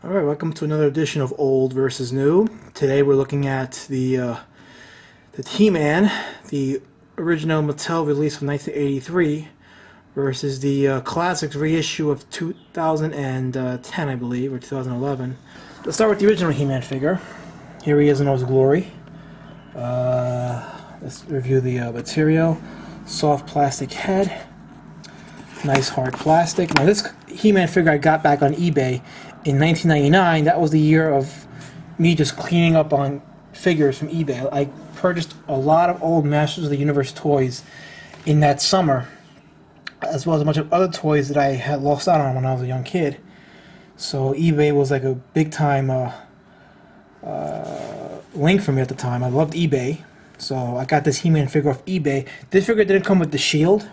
Alright, welcome to another edition of Old versus New. Today we're looking at the He-Man, the original Mattel release from 1983, versus the Classics reissue of 2010, I believe, or 2011. Let's start with the original He-Man figure. Here he is in all his glory. Let's review the material. Soft plastic head. Nice hard plastic. Now this He-Man figure I got back on eBay in 1999. That was the year of me just cleaning up on figures from eBay. I purchased a lot of old Masters of the Universe toys in that summer, as well as a bunch of other toys that I had lost out on when I was a young kid. So eBay was like a big time link for me at the time. I loved eBay, so I got this He-Man figure off eBay. This figure didn't come with the shield.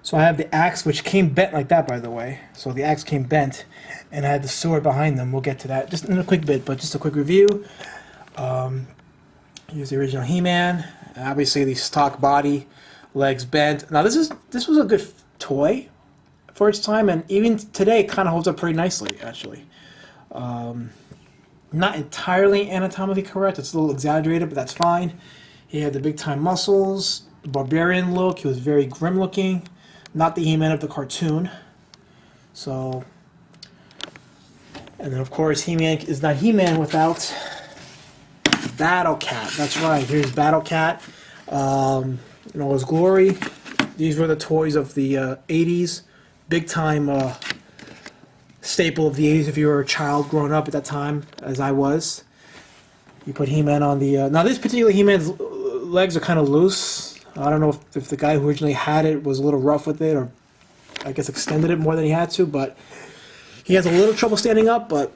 So I have the axe, which came bent like that, by the way. So the axe came bent, and I had the sword behind them. We'll get to that just in a quick bit, but just a quick review. Here's the original He-Man. Obviously, the stock body, legs bent. Now this was a good toy for its time, and even today, it kind of holds up pretty nicely, actually. Not entirely anatomically correct. It's a little exaggerated, but that's fine. He had the big-time muscles, the barbarian look. He was very grim-looking. Not the He-Man of the cartoon. So, and then of course He-Man is not He-Man without Battlecat. That's right. Here's Battlecat. In all his glory. These were the toys of the 80s. Big time staple of the 80s if you were a child growing up at that time, as I was. You put He-Man on the... now this particular He-Man's legs are kind of loose. I don't know if the guy who originally had it was a little rough with it, or I guess extended it more than he had to, but he has a little trouble standing up, but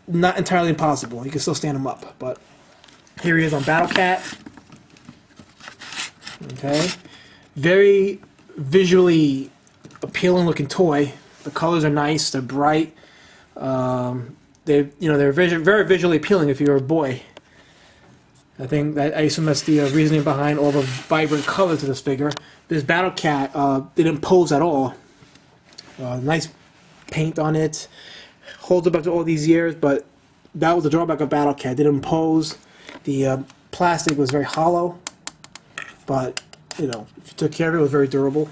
not entirely impossible. He can still stand him up. But here he is on Battlecat. Okay. Very visually appealing looking toy. The colors are nice, they're bright. They're very visually appealing if you're a boy. I assume that's the reasoning behind all the vibrant colors of this figure. This Battlecat didn't pose at all. Nice paint on it. Holds up after all these years, but that was the drawback of Battlecat. It didn't pose. The plastic was very hollow, but if you took care of it, it was very durable.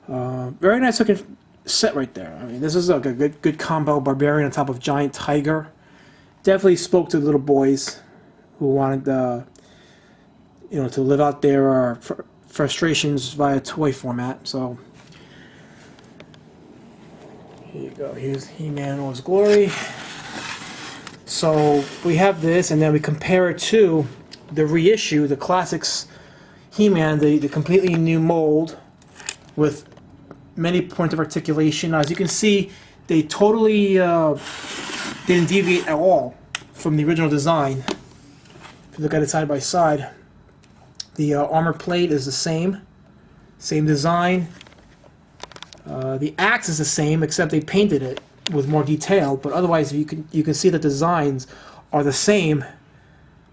Very nice looking set right there. I mean, this is like a good combo barbarian on top of giant tiger. Definitely spoke to the little boys who wanted to live out their frustrations via toy format. So here you go. Here's He-Man in all his glory. So we have this, and then we compare it to the reissue, the Classics He-Man, the completely new mold with many points of articulation. As you can see, they totally didn't deviate at all from the original design. If you look at it side by side, the armor plate is the same design. The axe is the same, except they painted it with more detail. But otherwise, you can see the designs are the same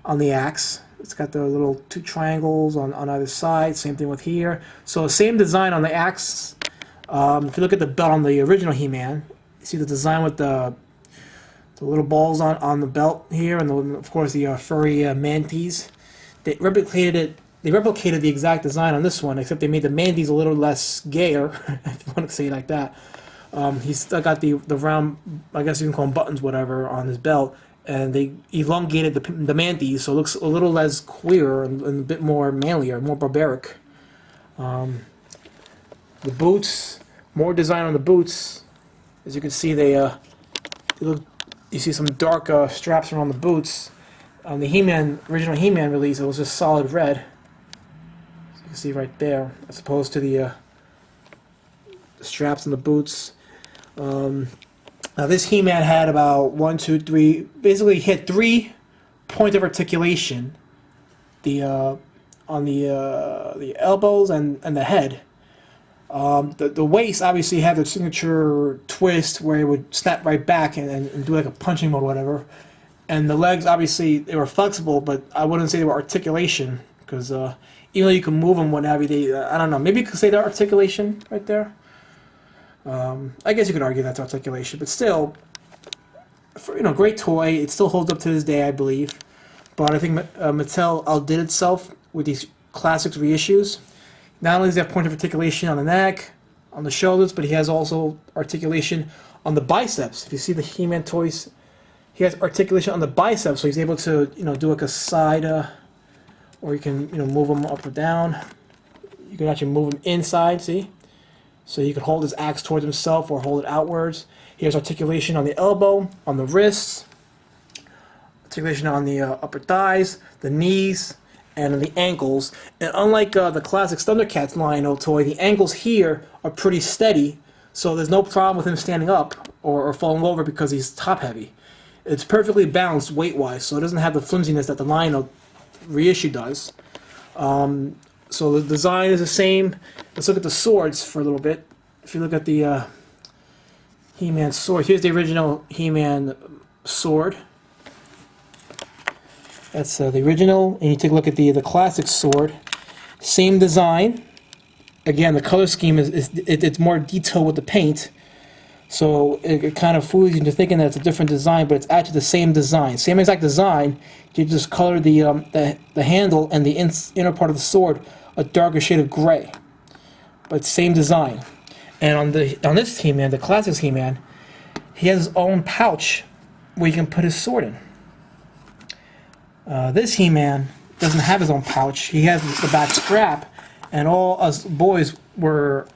on the axe. It's got the little two triangles on either side. Same thing with here. So same design on the axe. If you look at the belt on the original He-Man, you see the design with the little balls on the belt here, and of course the furry manties. They replicated the exact design on this one, except they made the manties a little less gayer, if you want to say it like that. He's still got the round, I guess you can call them buttons, whatever, on his belt, and they elongated the manties, so it looks a little less queer and a bit more manlier, more barbaric. The boots, more design on the boots. As you can see, they look. You see some dark straps around the boots. On the original He-Man release, it was just solid red. As you can see right there, as opposed to the straps on the boots. Now this He-Man had about 1, 2, 3. Basically, he had 3 points of articulation. On the elbows and the head. The waist obviously had the signature twist where it would snap right back and do like a punching mode or whatever. And the legs, obviously, they were flexible, but I wouldn't say they were articulation, because even though you can move them, what have you, I don't know, maybe you could say they're articulation right there. I guess you could argue that's articulation, but still, great toy. It still holds up to this day, I believe. But I think Mattel outdid itself with these classics reissues. Not only does he have point of articulation on the neck, on the shoulders, but he has also articulation on the biceps. If you see the He-Man toys, he has articulation on the biceps, so he's able to do like a side, or you can move them up or down. You can actually move them inside. See, so you can hold his axe towards himself or hold it outwards. He has articulation on the elbow, on the wrists, articulation on the upper thighs, the knees, and on the ankles. And unlike the classic Thundercats line of toy, the ankles here are pretty steady, so there's no problem with him standing up or falling over because he's top heavy. It's perfectly balanced weight-wise, so it doesn't have the flimsiness that the Lion reissue does. So the design is the same. Let's look at the swords for a little bit. If you look at the He-Man sword, here's the original He-Man sword. That's the original, and you take a look at the classic sword. Same design. Again, the color scheme it's more detailed with the paint. So it kind of fools you into thinking that it's a different design, but it's actually the same design. Same exact design, you just color the handle and the inner part of the sword a darker shade of gray. But same design. And on this He-Man, the classics He-Man, he has his own pouch where you can put his sword in. This He-Man doesn't have his own pouch. He has the back strap, and all us boys were,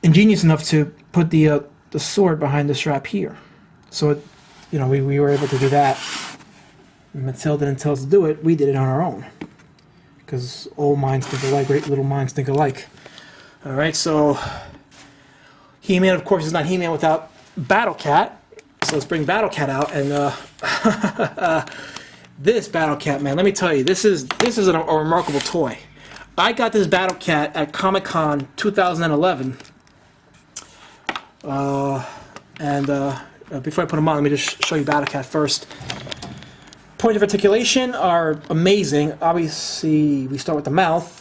ingenious enough to put the sword behind the strap here. So, we were able to do that. Mattel didn't tell us to do it. We did it on our own. Because old minds think alike, great little minds think alike. All right, so He-Man, of course, is not He-Man without Battlecat. So let's bring Battlecat out, and this Battlecat, man, let me tell you, this is a remarkable toy. I got this Battlecat at Comic-Con 2011. Before I put them on, let me just show you Battlecat first. Points of articulation are amazing. Obviously, we start with the mouth.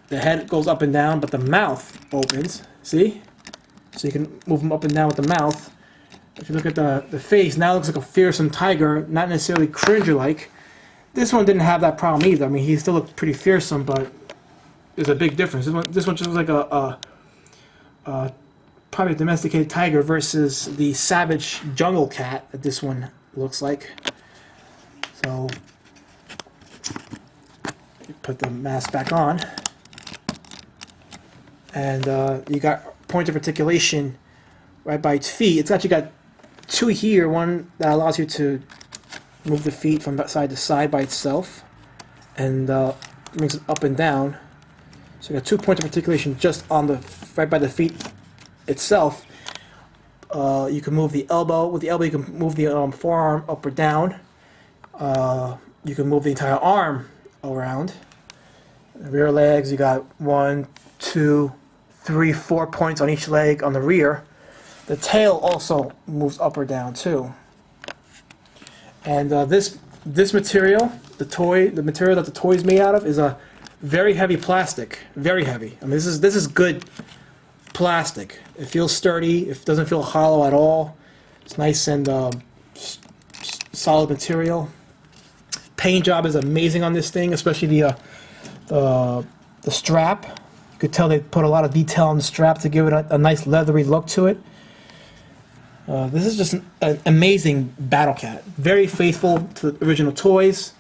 The head goes up and down, but the mouth opens. See? So you can move them up and down with the mouth. If you look at the face, now it looks like a fearsome tiger, not necessarily Cringer-like. This one didn't have that problem either. I mean, he still looked pretty fearsome, but there's a big difference. This one just looks like probably a domesticated tiger versus the savage jungle cat that this one looks like. So, you put the mask back on, and you got point of articulation right by its feet. It's actually got two here, one that allows you to move the feet from side to side by itself, and brings it up and down. So you got 2 points of articulation just on right by the feet itself. You can move the elbow. With the elbow, you can move the forearm up or down. You can move the entire arm around. The rear legs, you got 1, 2, 3, 4 points on each leg on the rear. The tail also moves up or down too. And this material, the material that the toy is made out of, is a very heavy plastic. Very heavy. I mean, this is good plastic. It feels sturdy. It doesn't feel hollow at all. It's nice and solid material. Paint job is amazing on this thing, especially the strap. You could tell they put a lot of detail on the strap to give it a nice leathery look to it. This is just an amazing Battlecat. Very faithful to the original toys.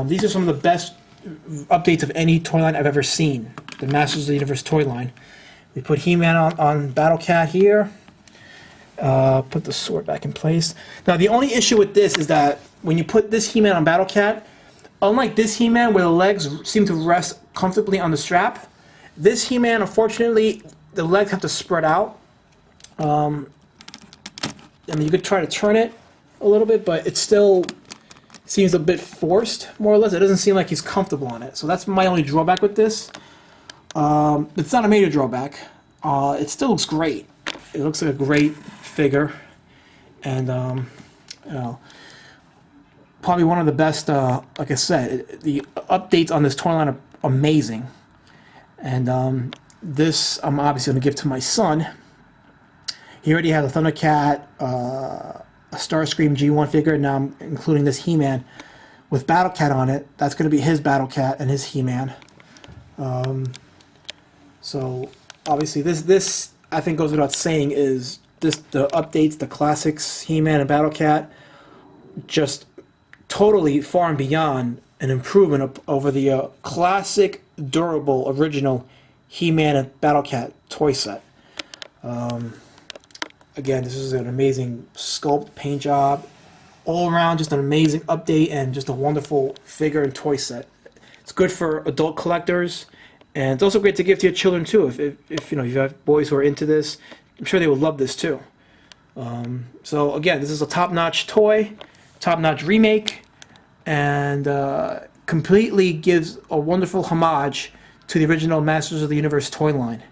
These are some of the best updates of any toy line I've ever seen. The Masters of the Universe toy line. We put He-Man on Battlecat here. Put the sword back in place. Now the only issue with this is that when you put this He-Man on Battlecat, unlike this He-Man where the legs seem to rest comfortably on the strap, this He-Man, unfortunately, the legs have to spread out. I mean, you could try to turn it a little bit, but it still seems a bit forced, more or less. It doesn't seem like he's comfortable on it. So that's my only drawback with this. It's not a major drawback. It still looks great. It looks like a great figure. And, you know, probably one of the best, like I said, the updates on this toy line are amazing. And this I'm obviously going to give to my son. He already had a Thundercat, a Starscream G1 figure, and now I'm including this He-Man with Battlecat on it. That's going to be his Battlecat and his He-Man. So obviously this I think goes without saying is the updates, the classics, He-Man and Battlecat, just totally far and beyond an improvement over the classic, durable, original He-Man and Battlecat toy set. Again, this is an amazing sculpt, paint job, all around just an amazing update and just a wonderful figure and toy set. It's good for adult collectors, and it's also great to give to your children too. If you know, you have boys who are into this, I'm sure they would love this too. So again, this is a top-notch toy, top-notch remake, and completely gives a wonderful homage to the original Masters of the Universe toy line.